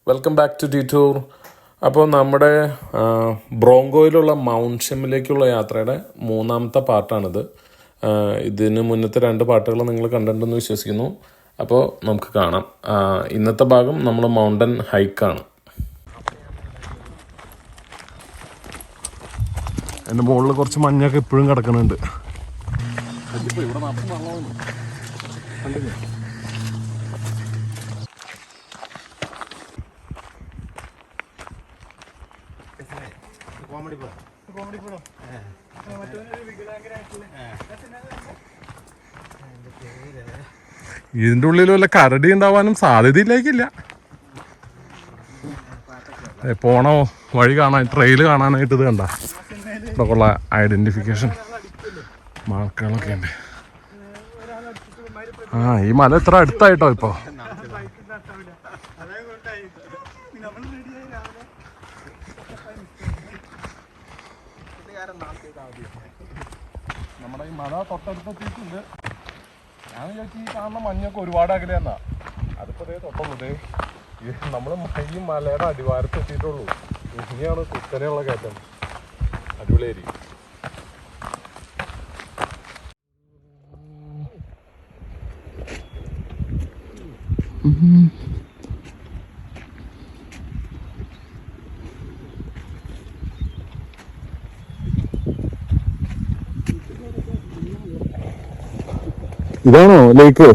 Welcome back to Detour. അപ്പോൾ നമ്മുടെ ബ്രോങ്കോയിലുള്ള Mount.Cheamലേക്കുള്ള യാത്രയുടെ മൂന്നാമത്തെ പാർട്ടാണിത്. ഇതിന് മുന്നത്തെ 2 പാർട്ടുകൾ നിങ്ങൾ കണ്ടിട്ടുണ്ടെന്ന് വിശ്വസിക്കുന്നു. അപ്പോൾ നമുക്ക് കാണാം. ഇന്നത്തെ ഭാഗം നമ്മൾ മൗണ്ടൻ ഹൈക്കാണ്. എൻ്റെ മുകളിൽ കുറച്ച് മഞ്ഞൊക്കെ ഇപ്പോഴും കിടക്കുന്നുണ്ട്. ഇതിൻ്റെ ഉള്ളിൽ വല്ല കരടി ഉണ്ടാവാനും സാധ്യതയിലേക്കില്ല. പോണ വഴി കാണാൻ, ട്രെയിൽ കാണാനായിട്ട് ഇത് കണ്ട ഇവിടെ ഉള്ള ഐഡന്റിഫിക്കേഷൻ മാർക്കുകളൊക്കെ ഉണ്ട്. ഈ മല എത്ര അടുത്തായിട്ടോ ഇപ്പോൾ. നമ്മുടെ ഈ മല തൊട്ടടുത്തെത്തിയിട്ടുണ്ട്. ഞാൻ വിചാരിച്ചു ഈ കാണുന്ന മഞ്ഞൊക്കെ ഒരുപാട് അകലെയെന്നാ. അതിപ്പോ തൊട്ടുള്ളൂ. നമ്മൾ ഈ മലയുടെ അടിവാരത്ത് എത്തിയിട്ടുള്ളൂ. ഇനിയാണ് കുത്തനെയുള്ള കയറ്റം. അടിപൊളിയായിരിക്കും. ഇതാണോ ലേക്ക്?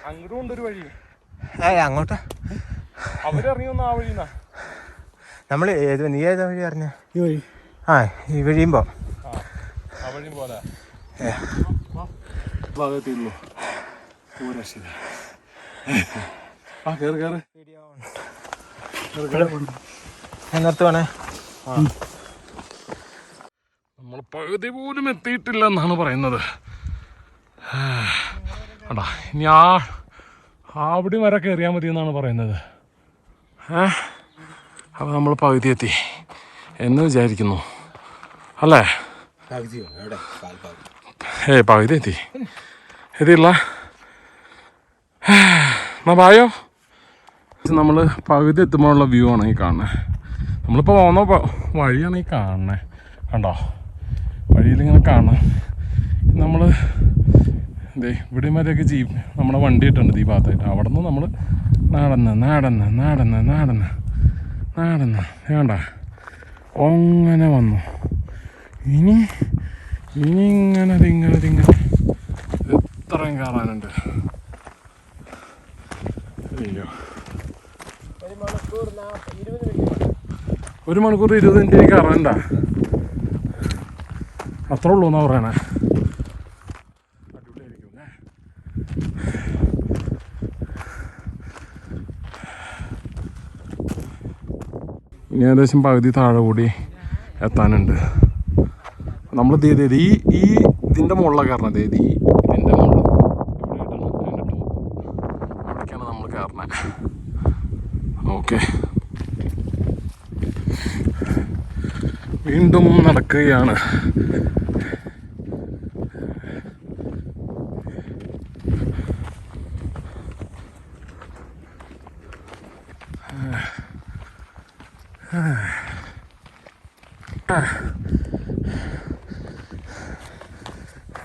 അങ്ങോട്ടൊരു വഴി അങ്ങോട്ടാ അവരിറങ്ങി വന്ന ആ വഴിന്നാ. നമ്മള് നീ ഏതാ വഴി അറിഞ്ഞ? ഈ വഴി. ഈ വഴിയും പോ. ആ വഴിയും പോലെ ഭാഗത്തുള്ളൂ. നമ്മൾ പകുതി പോലും എത്തിയിട്ടില്ല എന്നാണ് പറയുന്നത്. അടാ ഇനി അവിടെ വരെ കയറിയാൽ മതി എന്നാണ് പറയുന്നത്. അപ്പോൾ നമ്മൾ പകുതി എത്തി എന്ന് വിചാരിക്കുന്നു അല്ലേ? പകുതി എത്തി. എത്തിയില്ല എന്നാ പായോ. നമ്മൾ പകുതി എത്തുമ്പോഴുള്ള വ്യൂ ആണ് ഈ കാണുന്നത്. നമ്മളിപ്പോൾ പോകുന്ന വഴിയാണ് ഈ കാണുന്നത്. കണ്ടോ, വഴിയിലിങ്ങനെ കാണാം. നമ്മൾ ഇവിടെ വരെയൊക്കെ ജീപ്പ് നമ്മുടെ വണ്ടി ഇട്ടുണ്ട് ഈ ഭാഗത്തായിട്ട്. അവിടെ നിന്ന് നമ്മൾ നടന്ന് വേണ്ട അങ്ങനെ വന്നു. ഇനി ഇങ്ങനെ എത്രയും കയറാനുണ്ട്. അയ്യോ, 1 മണിക്കൂർ 20 മിനിറ്റ് കയറാനുണ്ട. അത്ര ഉള്ളൂ എന്നാ പറയണേ. ഇനി ഏകദേശം പകുതി താഴെ കൂടി എത്താനുണ്ട്. നമ്മൾ ഇതിൻ്റെ മുകളിലാണ് കയറണത്. ഇതിൻ്റെ മുകളിൽ അവിടേക്കാണ് നമ്മൾ കയറണത്. ഓക്കെ, വീണ്ടും നടക്കുകയാണ്.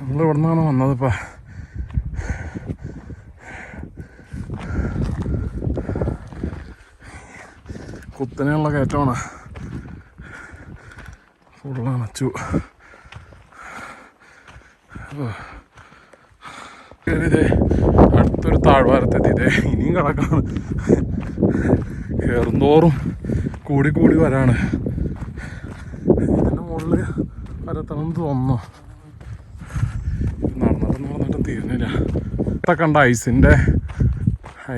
നമ്മൾ ഇവിടെ നിന്നാണ് വന്നതിപ്പോൾ. കുത്തനെയുള്ള കയറ്റമാണ്. ഫുള്ളണച്ചു. കയറിയതേ അടുത്തൊരു താഴ്വാരത്തെത്തിയതേ. ഇനിയും കിടക്കാണ്. കയറുന്തോറും കൂടി വരാണ്. ഇതിൻ്റെ മുകളിൽ വരത്തണമെന്ന് തോന്നുന്നു. നടന്നിട്ടും തീരുന്നില്ല. ഇതൊക്കെ ഉണ്ട്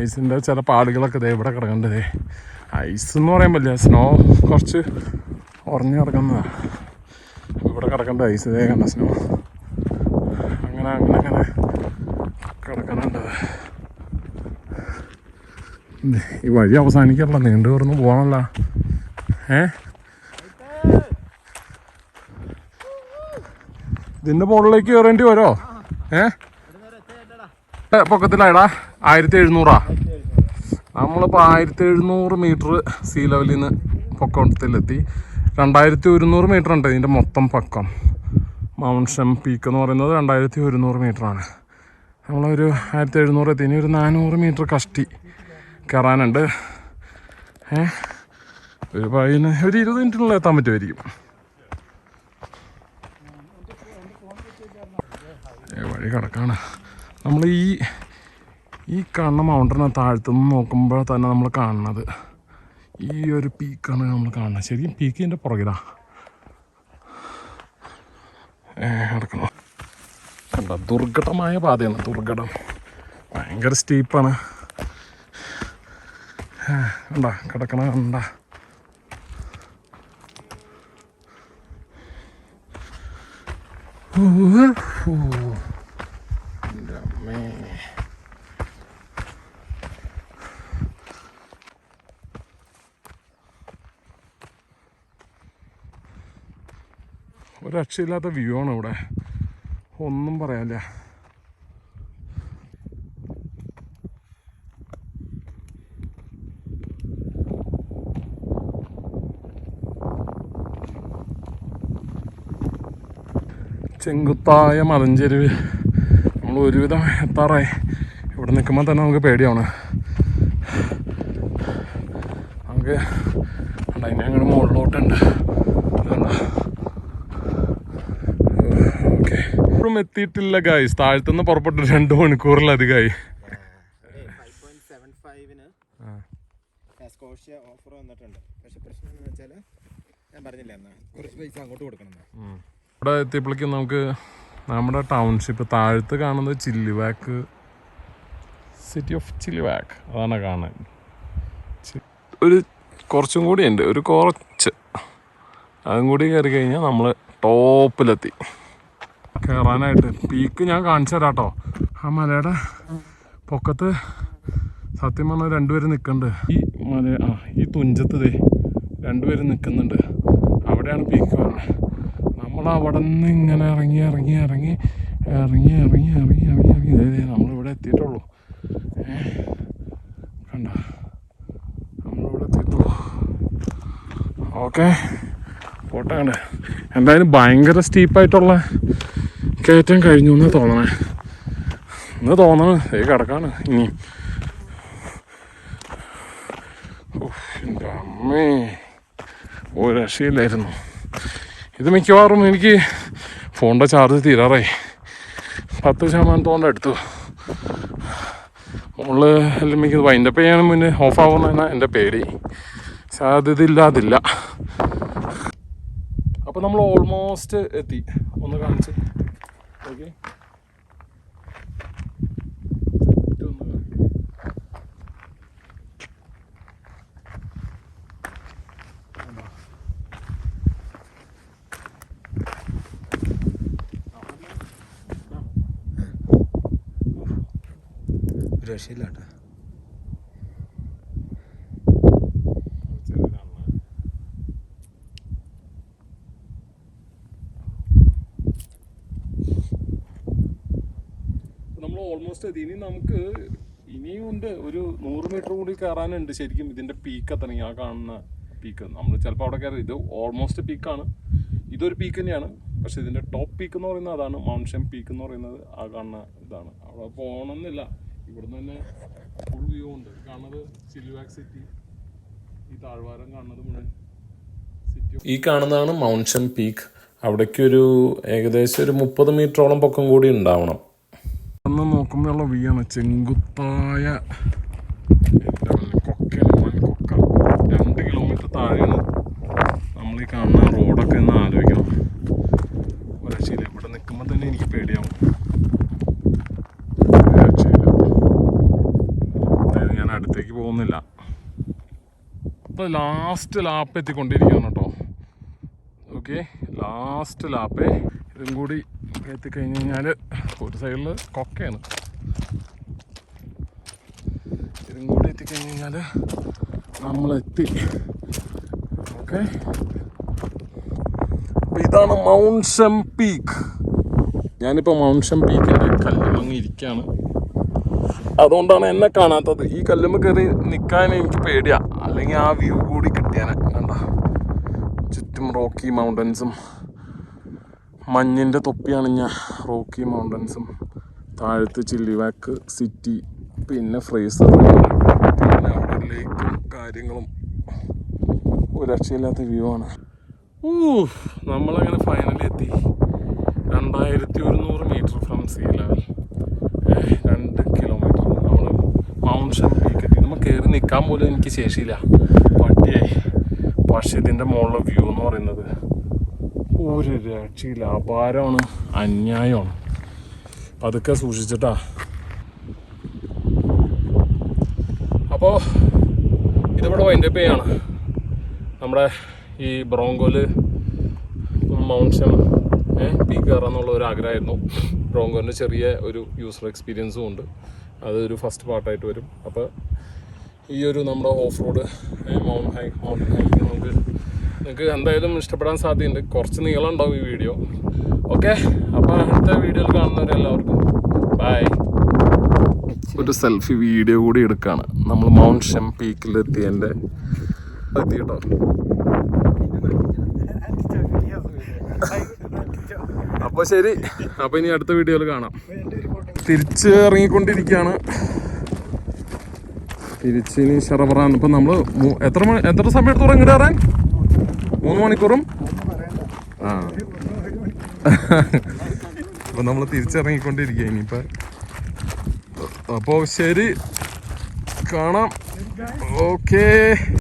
ഐസിൻ്റെ ചില പാടുകളൊക്കെ ദേ ഇവിടെ കിടക്കേണ്ടതേ. ഐസ് എന്ന് പറയാൻ പറ്റില്ല, സ്നോ കുറച്ച് ഉറഞ്ഞു കിടക്കുന്നതാണ്. ഇവിടെ കിടക്കേണ്ട ഐസ് ഇതേ കണ്ട സ്നോ. അങ്ങനെ കിടക്കാനുണ്ട്. ഈ വഴി അവസാനിക്കല്ല, നീണ്ടു തുറന്ന് പോകണല്ല. ഇതിൻ്റെ മുകളിലേക്ക് കയറേണ്ടി വരുമോ? പൊക്കത്തിലായടാ 1700. നമ്മളിപ്പോൾ 1700 മീറ്റർ സീ ലെവലിൽ നിന്ന് പൊക്കത്തിലെത്തി. 2100 മീറ്റർ ഉണ്ട് ഇതിൻ്റെ മൊത്തം പൊക്കം. മൗണ്ട്.Cheam പീക്ക് എന്ന് പറയുന്നത് 2100 മീറ്ററാണ്. നമ്മളൊരു 1700 എത്തി. ഇനി ഒരു 400 മീറ്റർ കഷ്ടി കയറാനുണ്ട്. ഒരു 20 മിനിറ്റിനുള്ളിൽ എത്താൻ പറ്റുമായിരിക്കും. വഴി കിടക്കാണ്. നമ്മൾ ഈ കാണുന്ന മൗണ്ടറിനെ താഴ്ത്തുനിന്ന് നോക്കുമ്പോൾ തന്നെ നമ്മൾ കാണുന്നത് ഈ ഒരു പീക്കാണ് നമ്മൾ കാണുന്നത്. ശരിക്കും പീക്ക് ഇതിൻ്റെ പുറകിലാ കിടക്കണം. കണ്ട ദുർഘടമായ പാതയാണ്. ദുർഘടം, ഭയങ്കര സ്റ്റീപ്പാണ്. കണ്ടാ കിടക്കണ കണ്ട. ഒരു രക്ഷയില്ലാത്ത വ്യൂ ആണ് ഇവിടെ, ഒന്നും പറയാനില്ല. ചെങ്കുത്തായ മലഞ്ചെരുവ് നമ്മൾ ഒരുവിധം എത്താറായി. ഇവിടെ നിൽക്കുമ്പോൾ തന്നെ നമുക്ക് പേടിയാണ്. നമുക്ക് അതിനെ അങ്ങോട്ട് മുകളിലോട്ടുണ്ട്. ഓക്കെ, ഇപ്പോഴും എത്തിയിട്ടില്ല ഗായ്സ്. താഴത്തുനിന്ന് പുറപ്പെട്ടു 2 മണിക്കൂറിലധികമായി. ഓഫർ വന്നിട്ടുണ്ട്. പക്ഷെ പ്രശ്നം എന്ന് വെച്ചാൽ ഞാൻ പറഞ്ഞില്ല, എന്നാ കുറച്ച് പൈസ അങ്ങോട്ട് കൊടുക്കണം. ഇവിടെ എത്തിയപ്പോഴേക്കും നമുക്ക് നമ്മുടെ ടൗൺഷിപ്പ് താഴത്ത് കാണുന്നത് ചില്ലിവാക്ക്, സിറ്റി ഓഫ് ചില്ലിവാക്ക്, അതാണ് കാണാൻ. ഒരു കുറച്ചും കൂടി ഉണ്ട്, ഒരു കുറച്ച് അതും കൂടി കയറി കഴിഞ്ഞാൽ നമ്മൾ ടോപ്പിലെത്തി. കയറാനായിട്ട് പീക്ക് ഞാൻ കാണിച്ചു തരാം കേട്ടോ. ആ മലയുടെ പൊക്കത്ത് സത്യം പറഞ്ഞാൽ 2 പേര് നിൽക്കുന്നുണ്ട്. ഈ മല ഈ തുഞ്ചത്ത് 2 പേര് നിൽക്കുന്നുണ്ട്. അവിടെയാണ് പീക്ക് പറഞ്ഞത്. നമ്മൾ അവിടെ നിന്ന് ഇങ്ങനെ ഇറങ്ങി നമ്മളിവിടെ എത്തിയിട്ടുള്ളൂ. കണ്ട, നമ്മളിവിടെ എത്തിയിട്ടുള്ളൂ. ഓക്കെ, പോട്ടെ. കണ്ട് എന്തായാലും ഭയങ്കര സ്റ്റീപ്പായിട്ടുള്ള കയറ്റം കഴിഞ്ഞു എന്ന് തോന്നണേ. കിടക്കാണ് ഇനി. എൻ്റെ അമ്മേ, ഒരു രക്ഷയില്ലായിരുന്നു. ഇത് മിക്കവാറും എനിക്ക് ഫോണിൻ്റെ ചാർജ് തീരാറായി. 10% എടുത്തു. മുകളിൽ എല്ലാം മിക്കത് വൈൻഡപ്പ് ചെയ്യാനും മുന്നേ ഓഫ് ആവുന്നതാണ് എൻ്റെ പേടി. സാധ്യത ഇല്ലാതില്ല. അപ്പോൾ നമ്മൾ ഓൾമോസ്റ്റ് എത്തി. ഒന്ന് കാണിച്ച് ഓക്കെ. രക്ഷയില്ല കേട്ടോ. നമ്മൾ ഓൾമോസ്റ്റ് എത്തി. ഇനി നമുക്ക് ഇനിയും ഉണ്ട്, ഒരു 100 മീറ്റർ കൂടി കയറാനുണ്ട് ശരിക്കും ഇതിൻ്റെ പീക്ക് എത്തണമെങ്കിൽ. ആ കാണുന്ന പീക്ക് നമ്മൾ ചിലപ്പോൾ അവിടെ കയറി. ഇത് ഓൾമോസ്റ്റ് പീക്കാണ്. ഇതൊരു പീക്ക് തന്നെയാണ്. പക്ഷെ ഇതിൻ്റെ ടോപ്പ് പീക്ക് എന്ന് പറയുന്നത് അതാണ്. Mount.Cheam പീക്ക് എന്ന് പറയുന്നത് ആ കാണുന്ന ഇതാണ്. അവിടെ പോകണമെന്നില്ല, ഇവിടുന്ന് തന്നെ ഫുൾ വ്യൂ ഉണ്ട്. കാണുന്നത് ചില്ലിവാക്ക് സിറ്റി, ഈ താഴ്വാരം കാണുന്നത് മുഴുവൻ സിറ്റി. ഈ കാണുന്നതാണ് Mount.Cheam പീക്ക്. അവിടേക്കൊരു ഏകദേശം ഒരു 30 മീറ്ററോളം പൊക്കം കൂടി ഉണ്ടാവണം. അന്ന് നോക്കുമ്പോഴുള്ള വ്യൂ ആണ് ചെങ്കുത്തായ കൊക്ക. 2 കിലോമീറ്റർ താഴെയാണ് നമ്മൾ ഈ കാണുന്ന റോഡൊക്കെ ഒന്ന് ആലോചിക്കണം. ഒരാഴ്ചയില്ല, ഇവിടെ നിൽക്കുമ്പോൾ തന്നെ എനിക്ക് പേടിയാവും. ഞാൻ അടുത്തേക്ക് പോകുന്നില്ല. അപ്പോൾ ലാസ്റ്റ് ലാപ്പ് എത്തിക്കൊണ്ടിരിക്കുകയാണ് കേട്ടോ. ഓക്കെ, ലാസ്റ്റ് ലാപ്പേ. ഇതും കൂടി എത്തിക്കഴിഞ്ഞ് കഴിഞ്ഞാൽ ഒരു സൈഡിൽ കൊക്കയാണ്. ഇതും കൂടി എത്തിക്കഴിഞ്ഞ് കഴിഞ്ഞാൽ നമ്മളെത്തി. ഓക്കെ, അപ്പോൾ ഇതാണ് Mt.Cheam പീക്ക്. ഞാനിപ്പോൾ Mt.Cheam പീക്കിൻ്റെ കല്ലുമങ്ങി ഇരിക്കുകയാണ്. അതുകൊണ്ടാണ് എന്നെ കാണാത്തത്. ഈ കല്ലുമ്മ കയറി നിൽക്കാൻ എനിക്ക് പേടിയാണ്, അല്ലെങ്കിൽ ആ വ്യൂ കൂടി കിട്ടിയാനെ. കണ്ട, ചുറ്റും റോക്കി മൗണ്ടൻസും മഞ്ഞിൻ്റെ തൊപ്പിയണിഞ്ഞ റോക്കി മൗണ്ടൻസും താഴത്ത് ചില്ലിവാക്ക് സിറ്റി, പിന്നെ ഫ്രേസർ, പിന്നെ അവിടെ ലേക്കും കാര്യങ്ങളും. ഒരു രക്ഷയില്ലാത്ത വ്യൂ ആണ്. നമ്മളങ്ങനെ ഫൈനലി എത്തി. 2100 metre from sea level, 2 kilometre. നമ്മൾ Mt.Cheam പീക്ക് എത്തി. നമ്മൾ കയറി നിൽക്കാൻ പോലും എനിക്ക് ശേഷിയില്ല, പട്ടിയായി. പക്ഷേ ഇതിൻ്റെ മുകളിലെ വ്യൂ എന്ന് പറയുന്നത് ഒരു രക്ഷയില്ല, അപാരമാണ്, അന്യായമാണ്. അതൊക്കെ സൂക്ഷിച്ചിട്ടാ. അപ്പോൾ ഇതിവിടെ വൈൻഡപ്പ് ചെയ്യാണ്. നമ്മുടെ ഈ ബ്രോങ്കോയിൽ Mt.Cheam പീക്ക് കയറാന്നുള്ള ഒരു ആഗ്രഹമായിരുന്നു. ബ്രോങ്കോൻ്റെ ചെറിയ ഒരു യൂസർ എക്സ്പീരിയൻസും ഉണ്ട്, അതൊരു ഫസ്റ്റ് പാർട്ടായിട്ട് വരും. അപ്പോൾ ഈ ഒരു നമ്മുടെ ഓഫ് റോഡ് മൗണ്ടൻ ഹൈക്കിങ് നിങ്ങൾക്ക് എന്തായാലും ഇഷ്ടപ്പെടാൻ സാധ്യതയുണ്ട്. കുറച്ച് നീളം ഉണ്ടാവും ഈ വീഡിയോ. ഓക്കെ, അപ്പോൾ അടുത്ത വീഡിയോയിൽ കാണുന്നവരെല്ലാവർക്കും ബൈ. ഒരു സെൽഫി വീഡിയോ കൂടി എടുക്കുകയാണ്. നമ്മൾ Mt.Cheam പീക്കിലെത്തി കേട്ടോ. അപ്പോൾ ശരി, അപ്പോൾ ഇനി അടുത്ത വീഡിയോയിൽ കാണാം. തിരിച്ച് ഇറങ്ങിക്കൊണ്ടിരിക്കുകയാണ്. തിരിച്ചിനി ഷറബറാണ്. ഇപ്പം നമ്മൾ എത്ര സമയം എടുത്ത് ഇങ്ങോട്ട് കയറാൻ? 3 മണിക്കൂറും. ആ, അപ്പം നമ്മൾ തിരിച്ചിറങ്ങിക്കൊണ്ടിരിക്കുക ഇനിയിപ്പോൾ. അപ്പോൾ ശരി, കാണാം. ഓക്കേ.